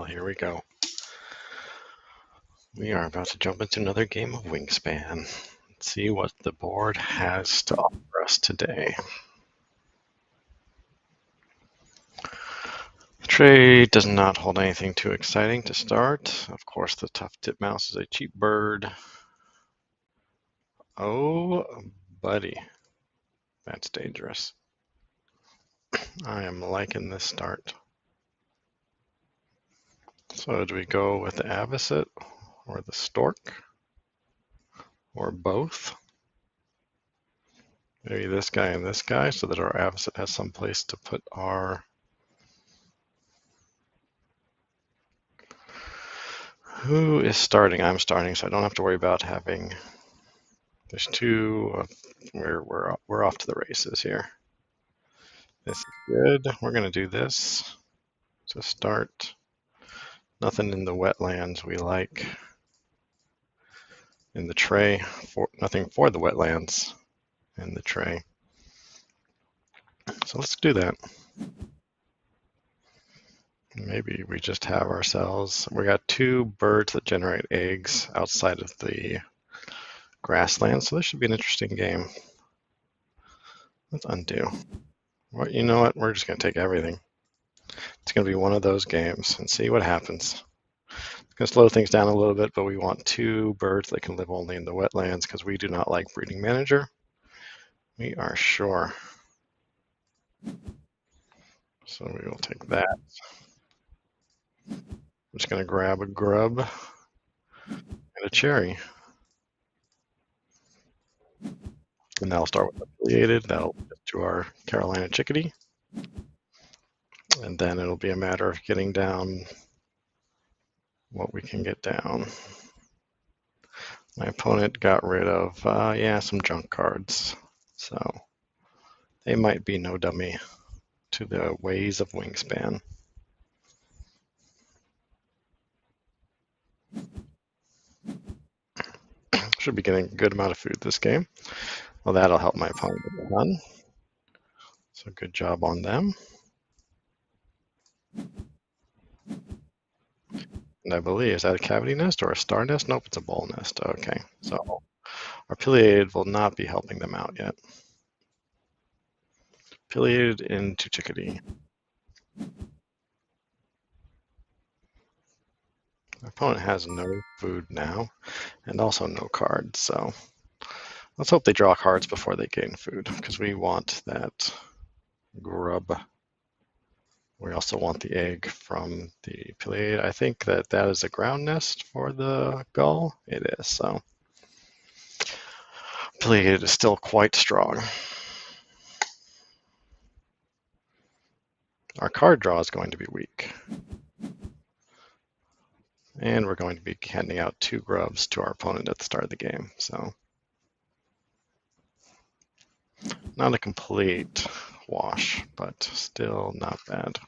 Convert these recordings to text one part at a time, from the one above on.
here we go. We are about to jump into another game of Wingspan. Let's see what the board has to offer us today. The trade does not hold anything too exciting to start. Of course, the tough titmouse is a cheap bird. Oh, buddy. That's dangerous. I am liking this start. So do we go with the avocet or the stork or both? Maybe this guy and this guy so that our avocet has some place to put our... Who is starting? I'm starting, so I don't have to worry about having... There's two. We're off to the races here. This is good. We're going to do this to start. Nothing in the wetlands we like. In the tray, nothing for the wetlands in the tray. So let's do that. Maybe we just have ourselves, we got two birds that generate eggs outside of the grassland, so this should be an interesting game. Let's undo. Well, you know what? We're just going to take everything. It's going to be one of those games and see what happens. It's going to slow things down a little bit, but we want two birds that can live only in the wetlands because we do not like breeding manager. We are sure. So we will take that. I'm just going to grab a grub and a cherry. And that'll start with affiliated. That'll get to our Carolina chickadee. And then it'll be a matter of getting down what we can get down. My opponent got rid of, some junk cards. So they might be no dummy to the ways of Wingspan. Should be getting a good amount of food this game. Well, that'll help my opponent get done. So good job on them. And I believe, is that a cavity nest or a star nest? Nope, it's a bowl nest. Okay, so our pileated will not be helping them out yet. Pileated into chickadee. My opponent has no food now and also no cards, so let's hope they draw cards before they gain food because we want that grub. We also want the egg from the pileated. I think that is a ground nest for the gull. It is, so pileated is still quite strong. Our card draw is going to be weak. And we're going to be handing out two grubs to our opponent at the start of the game, so not a complete wash, but still not bad.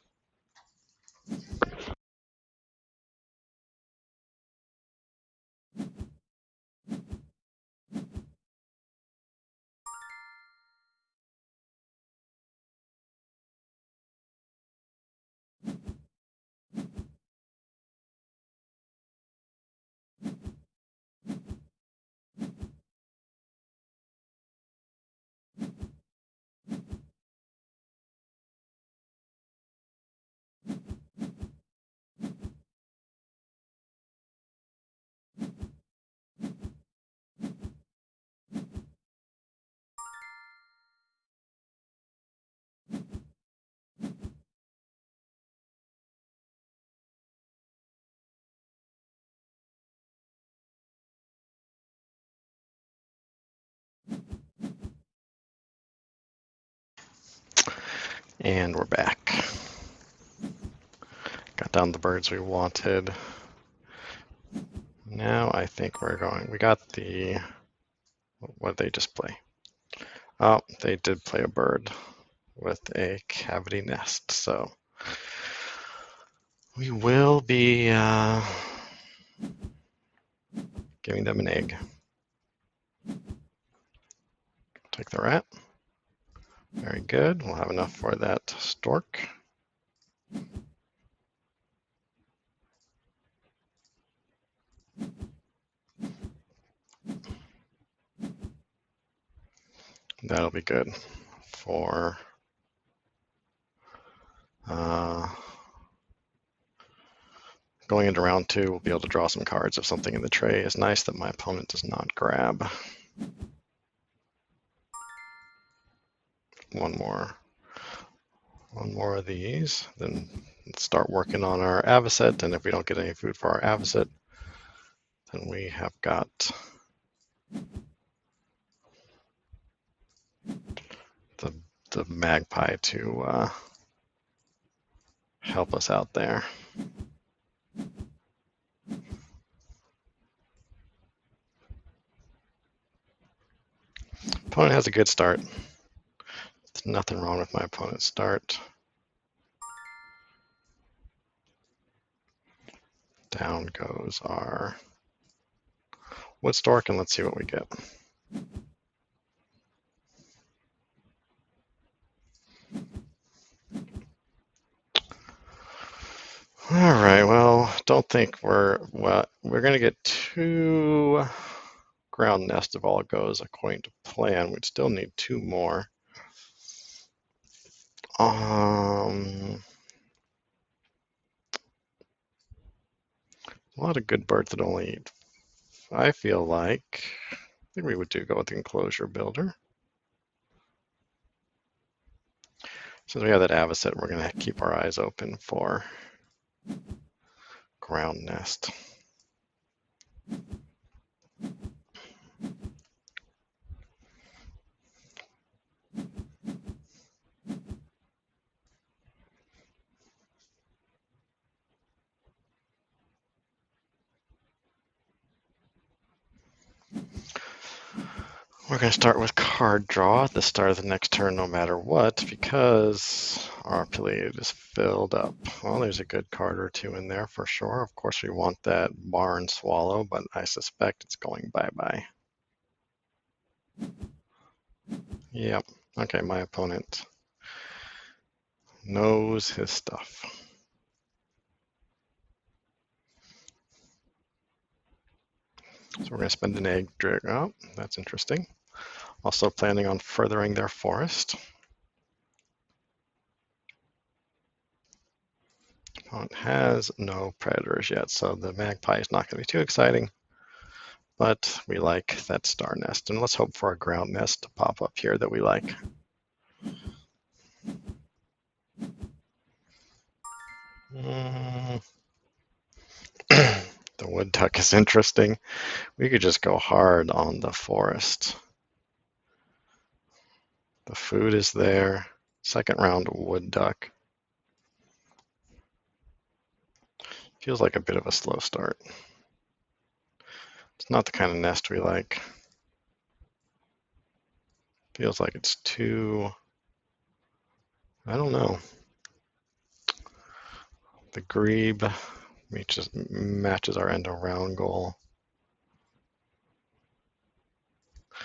And we're back. Got down the birds we wanted. Now I think we're going, we got the, what did they just play? Oh, they did play a bird with a cavity nest, so we will be giving them an egg. Take the rat. Very good. We'll have enough for that stork. That'll be good for going into round 2. We'll be able to draw some cards if something in the tray is nice that my opponent does not grab. One more of these, then let's start working on our avocet, and if we don't get any food for our avocet, then we have got the magpie to help us out there. Opponent has a good start. There's nothing wrong with my opponent's start. Down goes our wood stork, and let's see what we get. All right, well, don't think we're going to get 2 ground nest if all goes according to plan. We'd still need 2 more. A lot of good birds that only eat. I feel like I think we would go with the enclosure builder. Since we have that avocet, we're going to keep our eyes open for ground nest. We're going to start with card draw at the start of the next turn no matter what, because our plate is filled up. Well, there's a good card or 2 in there for sure. Of course, we want that barn swallow, but I suspect it's going bye-bye. Yep. Okay, my opponent knows his stuff. So we're going to spend an egg. Oh, that's interesting. Also planning on furthering their forest. Opponent has no predators yet, so the magpie is not going to be too exciting. But we like that star nest, and let's hope for a ground nest to pop up here that we like. The wood duck is interesting. We could just go hard on the forest. The food is there. Second round wood duck. Feels like a bit of a slow start. It's not the kind of nest we like. Feels like it's too, I don't know. The grebe matches our end around goal.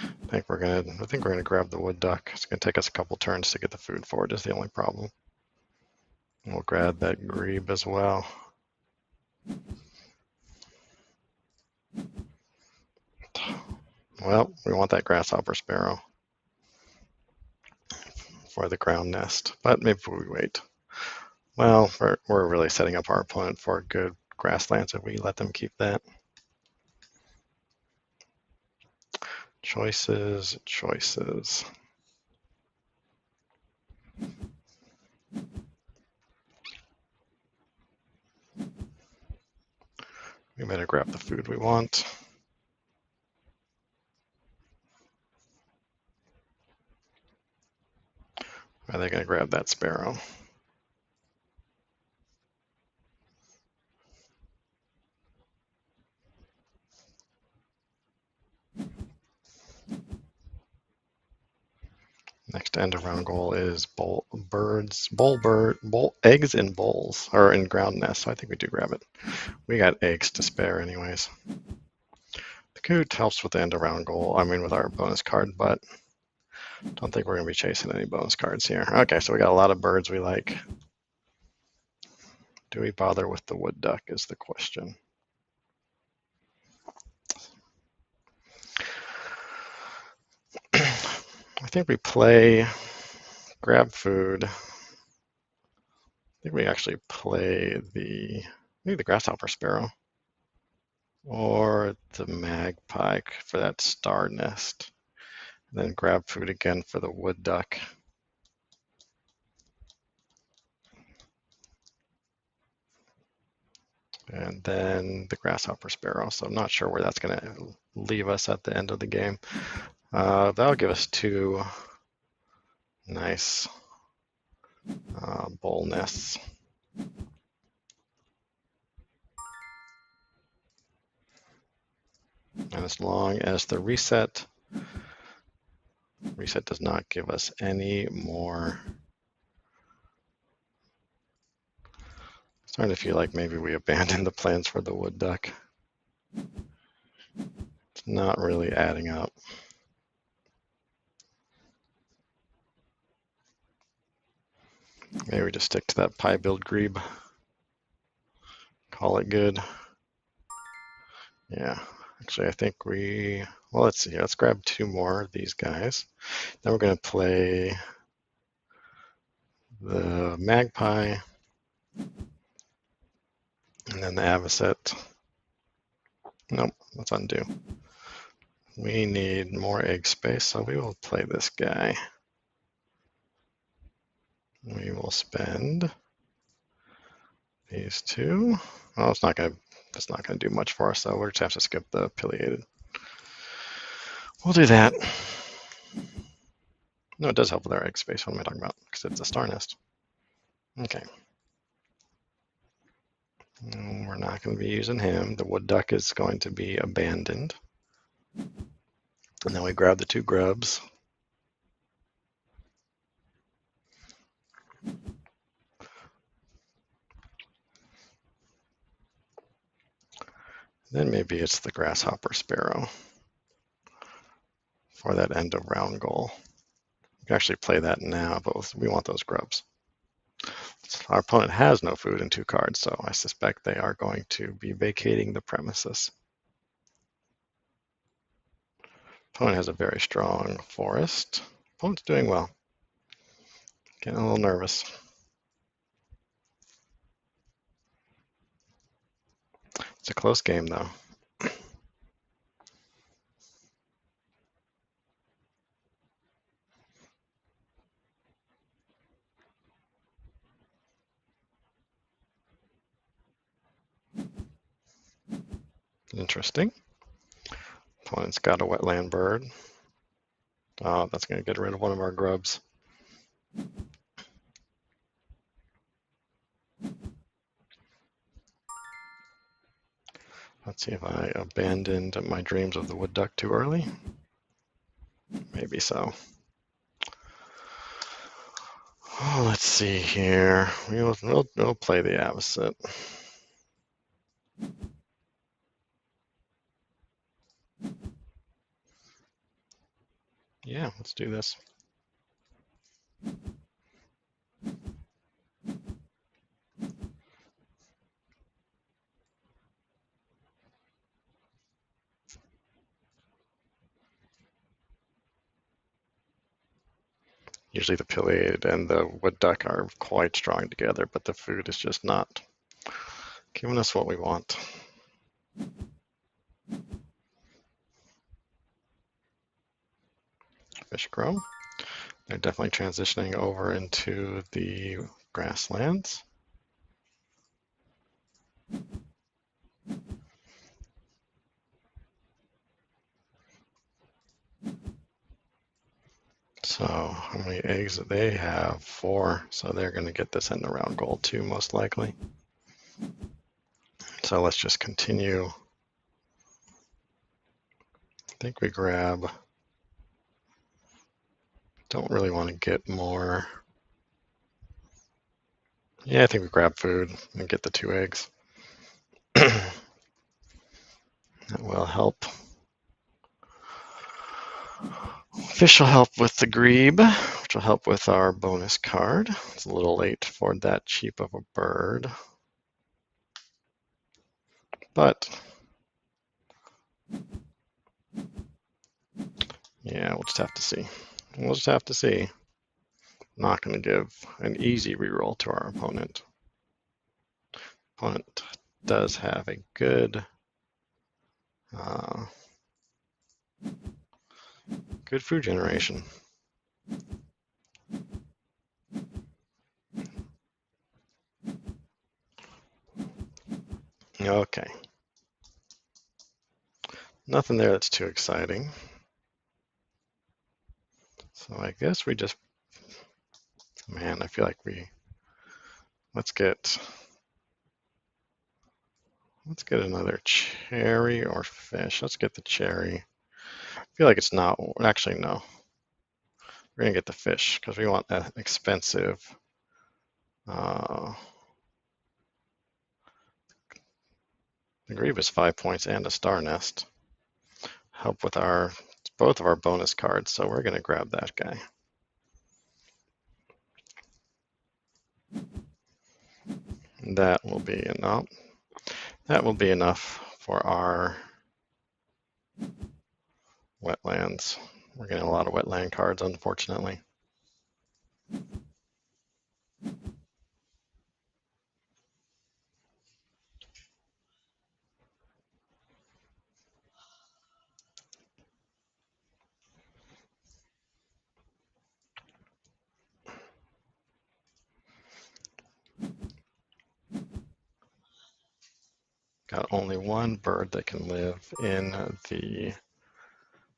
I think we're gonna grab the wood duck. It's gonna take us a couple turns to get the food for it is the only problem. We'll grab that grebe as well. Well, we want that grasshopper sparrow for the ground nest, but maybe we wait. Well, we're really setting up our opponent for a good grasslands if we let them keep that. Choices. We better grab the food we want. Are they going to grab that sparrow? Next end around goal is eggs in bowls, or in ground nests. So I think we do grab it. We got eggs to spare anyways. The coot helps with the end around goal, with our bonus card, but don't think we're going to be chasing any bonus cards here. Okay, so we got a lot of birds we like. Do we bother with the wood duck is the question. I think we play grab food. I think we actually play maybe the grasshopper sparrow or the magpie for that star nest. And then grab food again for the wood duck. And then the grasshopper sparrow. So I'm not sure where that's going to leave us at the end of the game. That'll give us 2 nice bowl nests. And as long as the reset does not give us any more. Starting to feel like maybe we abandoned the plans for the wood duck. It's not really adding up. Maybe we just stick to that pie build grebe. Call it good. Yeah, actually I think well, let's see, let's grab 2 more of these guys. Then we're going to play the magpie and then the avocet. Nope, let's undo. We need more egg space, so we will play this guy. We will spend these 2. Well, that's not going to do much for us, so we'll just have to skip the pileated. We'll do that. No, it does help with our egg space. What am I talking about? Because it's a star nest. Okay. We're not going to be using him. The wood duck is going to be abandoned. And then we grab the 2 grubs. Then maybe it's the grasshopper sparrow for that end of round goal. We can actually play that now, but we want those grubs. Our opponent has no food and 2 cards, so I suspect they are going to be vacating the premises. Opponent has a very strong forest. Opponent's doing well. Getting a little nervous. It's a close game, though. Interesting. Opponent's got a wetland bird. Oh, that's going to get rid of one of our grubs. Let's see if I abandoned my dreams of the wood duck too early. Maybe so. Oh, let's see here. We'll play the avocet. Yeah, let's do this. Usually the pileated and the wood duck are quite strong together, but the food is just not giving us what we want. Fish grow. They're definitely transitioning over into the grasslands. So how many eggs do they have? 4. So they're going to get this end around goal too, most likely. So let's just continue. I think we grab. Don't really want to get more. Yeah, I think we grab food and get the 2 eggs. That will help. Fish will help with the grebe, which will help with our bonus card. It's a little late for that cheap of a bird. But yeah, we'll just have to see. We'll just have to see. Not going to give an easy reroll to our opponent. Opponent does have a good good food generation. Okay. Nothing there that's too exciting. So I guess we just, man, I feel like let's get another cherry or fish. Let's get the cherry. I feel like it's not, actually no. We're gonna get the fish because we want an expensive the Grieve is 5 points and a star nest. Help with both of our bonus cards, so we're gonna grab that guy. That will be enough. That will be enough for our wetlands. We're getting a lot of wetland cards, unfortunately. Got only one bird that can live in the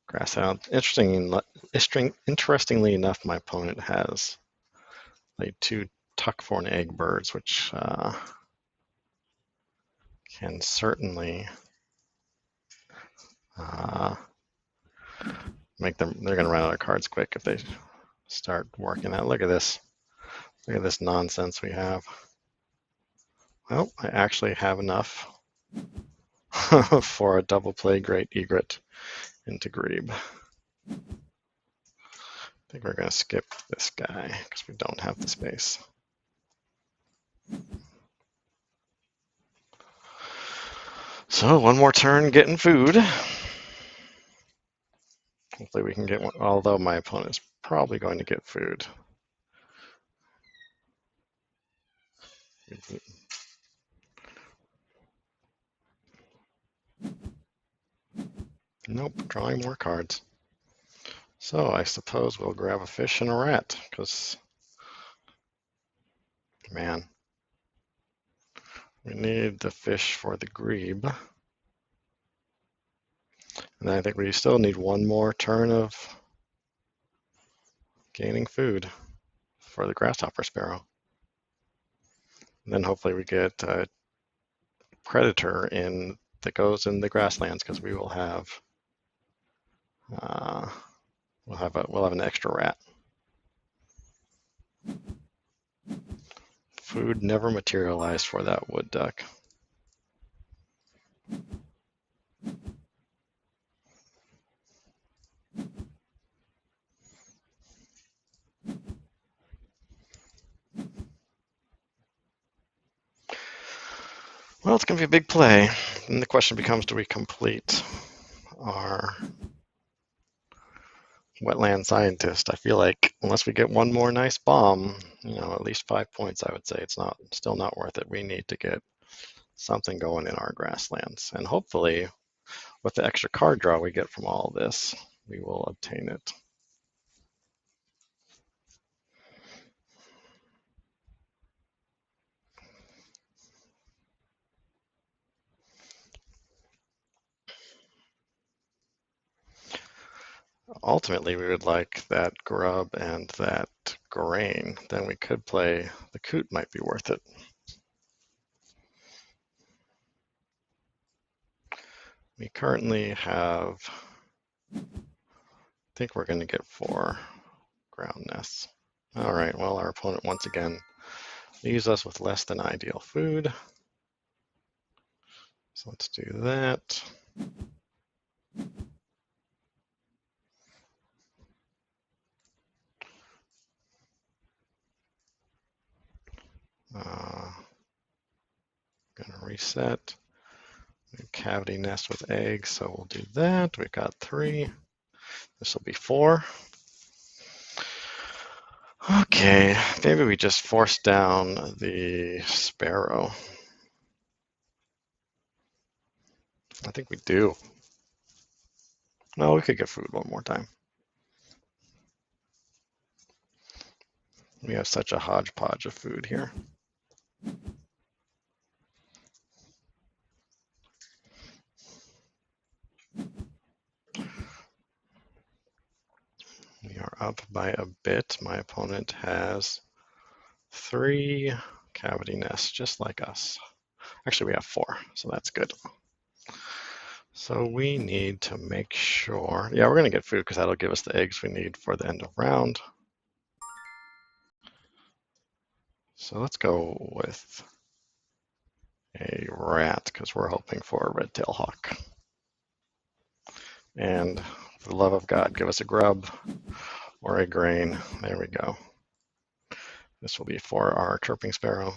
grassland. Interestingly enough, my opponent has like 2 tuck for an egg birds, which can certainly make them. They're going to run out of cards quick if they start working that. Look at this. Look at this nonsense we have. Well, I actually have enough for a double play Great Egret into Grebe. I think we're going to skip this guy because we don't have the space. So one more turn getting food. Hopefully we can get one, although my opponent is probably going to get food. Nope, drawing more cards. So I suppose we'll grab a fish and a rat, because, man, we need the fish for the Grebe. And I think we still need one more turn of gaining food for the grasshopper sparrow. And then hopefully we get a predator that goes in the grasslands, because we will have we'll have an extra rat. Food never materialized for that wood duck. Well, it's going to be a big play. And the question becomes, do we complete our wetland scientist? I feel like unless we get one more nice bomb, at least 5 points, I would say it's still not worth it. We need to get something going in our grasslands. And hopefully, with the extra card draw we get from all this, we will obtain it. Ultimately, we would like that grub and that grain. Then we could play the coot, might be worth it. We currently have, I think we're going to get 4 ground nests. All right, well, our opponent once again leaves us with less than ideal food. So let's do that. Gonna reset. Cavity nest with eggs, so we'll do that. We've got 3. This will be 4. Okay, maybe we just force down the sparrow. I think we do. No, we could get food one more time. We have such a hodgepodge of food here. We are up by a bit. My opponent has 3 cavity nests, just like us. Actually, we have 4, so that's good. So we need to make sure, yeah, we're gonna get food because that'll give us the eggs we need for the end of round. So let's go with a rat because we're hoping for a red-tailed hawk. And for the love of God, give us a grub or a grain. There we go. This will be for our chirping sparrow.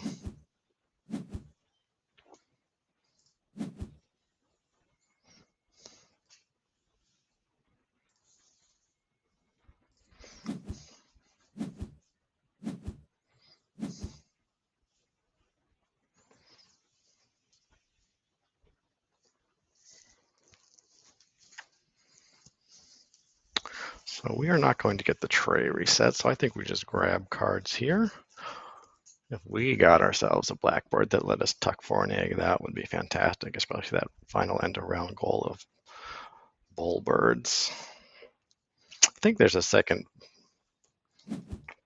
So we are not going to get the tray reset, so I think we just grab cards here. If we got ourselves a blackbird that let us tuck for an egg, that would be fantastic, especially that final end of round goal of bullbirds. I think there's a second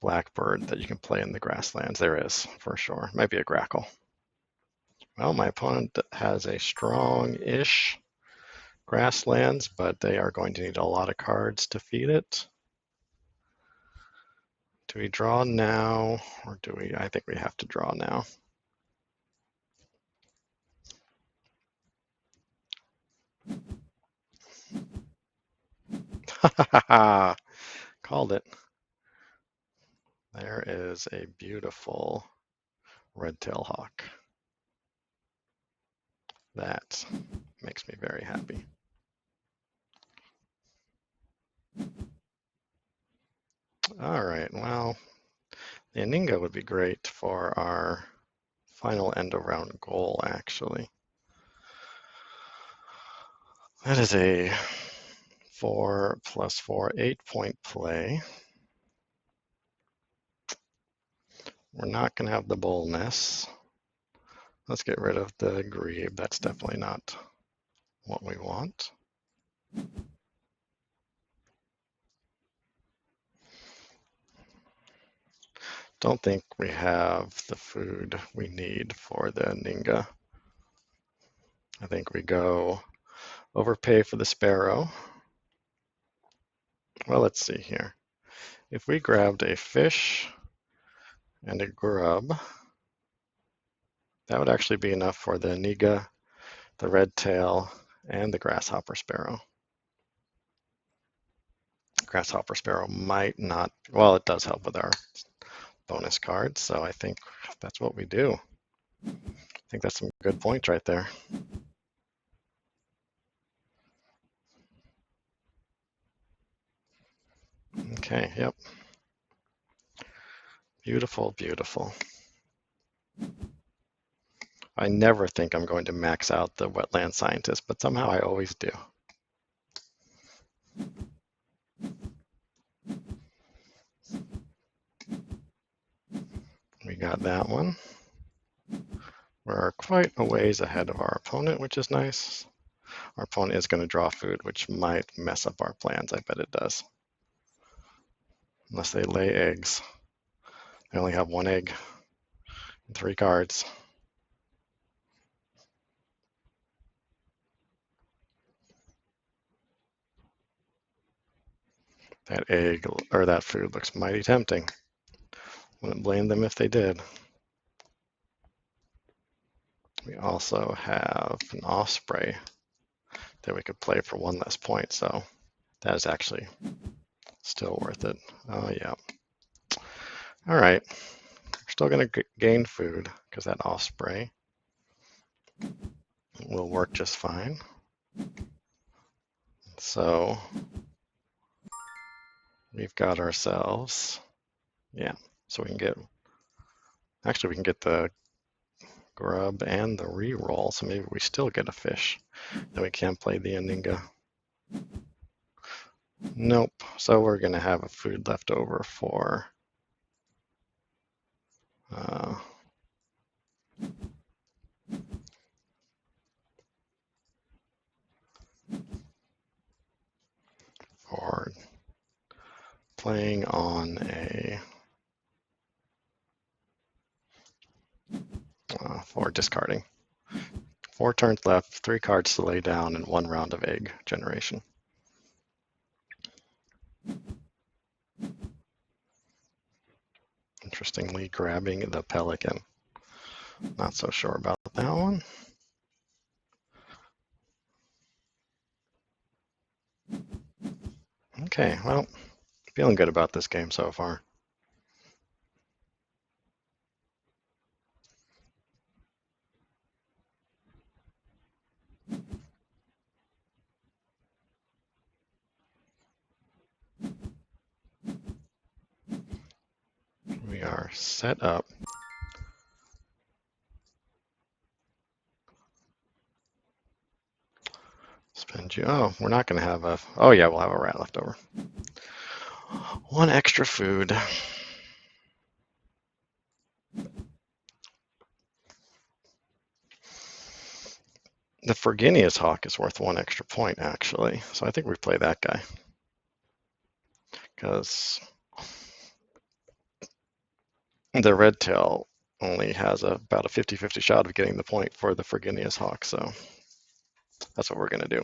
blackbird that you can play in the grasslands. There is, for sure. Might be a grackle. Well, my opponent has a strong-ish grasslands, but they are going to need a lot of cards to feed it. Do we draw now, or do we? I think we have to draw now. Called it. There is a beautiful red-tailed hawk. That makes me very happy. All right, well, the Aninga would be great for our final end of round goal, actually. That is a 4 + 4, 8-point play. We're not going to have the bull nest. Let's get rid of the grebe. That's definitely not what we want. Don't think we have the food we need for the Ninga. I think we go overpay for the sparrow. Well, let's see here. If we grabbed a fish and a grub, that would actually be enough for the Niga, the red tail, and the grasshopper sparrow. Grasshopper sparrow might not, well, it does help with our bonus cards, so I think that's what we do. I think that's some good points right there. Okay, yep. Beautiful, beautiful. I never think I'm going to max out the wetland scientist, but somehow I always do. We got that one. We're quite a ways ahead of our opponent, which is nice. Our opponent is going to draw food, which might mess up our plans. I bet it does. Unless they lay eggs. They only have 1 egg and 3 cards. That egg or that food looks mighty tempting. Wouldn't blame them if they did. We also have an osprey that we could play for 1 less point, so that is actually still worth it. Oh yeah. All right. We're still going to gain food because that osprey will work just fine. So we've got ourselves Yeah, so we can get, actually we can get the grub and the re-roll, so maybe we still get a fish. Then we can't play the Aninga. Nope, so we're gonna have a food left over uh, for playing on a, for discarding. 4 turns left, 3 cards to lay down, and 1 round of egg generation. Interestingly, grabbing the pelican. Not so sure about that one. Okay, well, feeling good about this game so far. We are set up. Spend you. Oh, we're not going to have a. Oh, yeah, we'll have a rat left over. 1 extra food. The Ferginius Hawk is worth 1 extra point, actually. So I think we play that guy. Because the red tail only has about a 50-50 shot of getting the point for the Ferginius Hawk. So that's what we're going to do.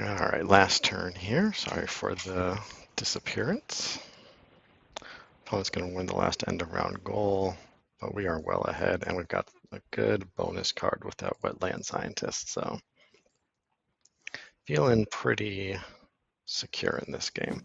All right, last turn here. Sorry for the disappearance. Opponent's going to win the last end of round goal, but we are well ahead, and we've got a good bonus card with that Wetland Scientist. So feeling pretty secure in this game.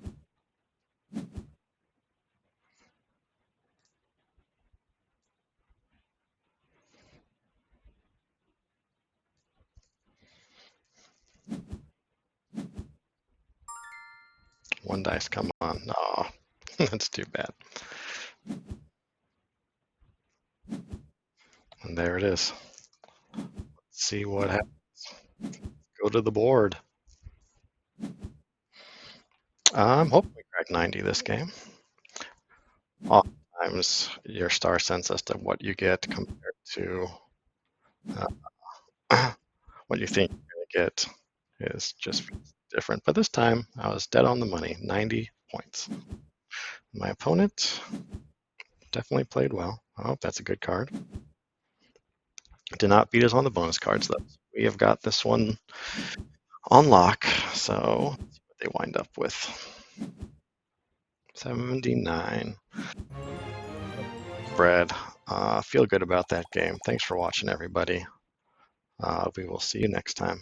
One dice, come on. Oh, that's too bad. And there it is. Let's see what happens. Go to the board. I'm hoping we crack 90 this game. Oftentimes, your star sense as to what you get compared to what you think you're going to get is just different. But this time, I was dead on the money, 90 points. My opponent definitely played well. Oh, that's a good card. Did not beat us on the bonus cards, though. We have got this one on lock, so let's see what they wind up with. 79. Bread. Feel good about that game. Thanks for watching, everybody. We will see you next time.